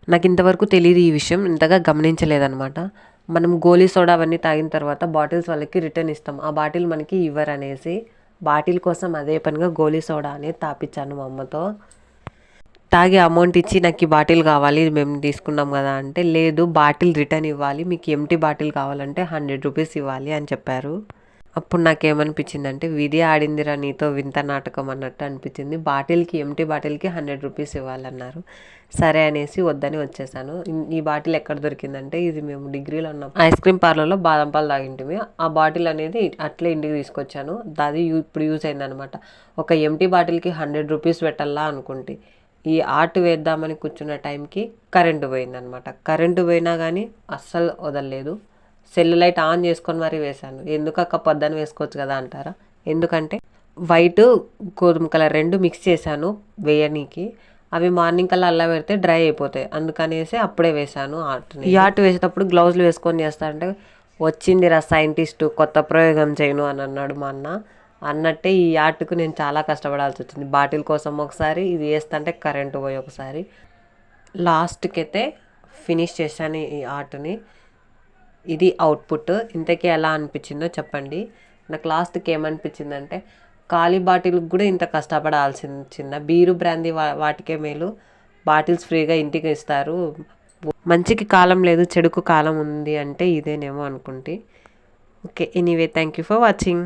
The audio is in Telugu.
నాకు ఇంతవరకు తెలియదు ఈ విషయం, ఇంతగా గమనించలేదనమాట. మనం గోలీ సోడా అవన్నీ తాగిన తర్వాత బాటిల్స్ వాళ్ళకి రిటర్న్ ఇస్తాం, ఆ బాటిల్ మనకి ఇవ్వరనేసి బాటిల్ కోసం అదే పనిగా గోలీ సోడా అనేది తాపించాను మా అమ్మతో. తాగి అమౌంట్ ఇచ్చి నాకు ఈ బాటిల్ కావాలి మేము తీసుకున్నాం కదా అంటే, లేదు బాటిల్ రిటర్న్ ఇవ్వాలి, మీకు ఎంటీ బాటిల్ కావాలంటే 100 రూపీస్ ఇవ్వాలి అని చెప్పారు. అప్పుడు నాకేమనిపించిందంటే విధి ఆడిందిరా నీతో వింత నాటకం అన్నట్టు అనిపించింది. బాటిల్కి ఎంటీ బాటిల్కి 100 రూపీస్ ఇవ్వాలన్నారు. సరే అనేసి వద్దని వచ్చేసాను. ఈ బాటిల్ ఎక్కడ దొరికిందంటే, ఇది మేము డిగ్రీలో ఉన్నాం ఐస్ క్రీమ్ పార్లర్లో బాదం పాలు తాగింటిమి, ఆ బాటిల్ అనేది అట్లే ఇంటికి తీసుకొచ్చాను. అది ఇప్పుడు యూజ్ అయిందనమాట. ఒక ఎంటీ బాటిల్కి 100 రూపీస్ పెట్టాలా అనుకుంటే, ఈ ఆర్ట్ వేద్దామని కూర్చున్న టైంకి కరెంటు పోయిందనమాట. కరెంటు పోయినా కానీ అస్సలు వదలలేదు. సెల్ లైట్ ఆన్ చేసుకొని మరీ వేశాను. ఎందుకక్క పొద్దున వేసుకోవచ్చు కదా అంటారా, ఎందుకంటే వైట్ గోధుమ కలర్ రెండు మిక్స్ చేశాను వేయనీకి. అవి మార్నింగ్ కల్లా అలా పెడితే డ్రై అయిపోతాయి, అందుకనేసి అప్పుడే వేశాను ఆర్ట్ని. ఈ ఆర్ట్ వేసేటప్పుడు గ్లౌజులు వేసుకొని చేస్తారంటే, వచ్చిందిరా సైంటిస్టు కొత్త ప్రయోగం చేయను అని అన్నాడు మా అన్న. అన్నట్టే ఈ ఆర్ట్కు నేను చాలా కష్టపడాల్సి వచ్చింది. బాటిల్ కోసం ఒకసారి, ఇది వేస్తుంటే కరెంటు పోయి ఒకసారి. లాస్ట్కి అయితే ఫినిష్ చేశాను ఈ ఆర్ట్ని. ఇది అవుట్పుట్. ఇంతకీ ఎలా అనిపించిందో చెప్పండి. నాకు లాస్ట్కి ఏమనిపించిందంటే, ఖాళీ బాటిల్కి కూడా ఇంత కష్టపడాల్సి వచ్చిందా, బీరు బ్రాందీ వాటికే మేలు, బాటిల్స్ ఫ్రీగా ఇంటికి ఇస్తారు, మంచికి కాలం లేదు చెడుకు కాలం ఉంది అంటే ఇదేనేమో అనుకుంటే. Okay, anyway thank you for watching.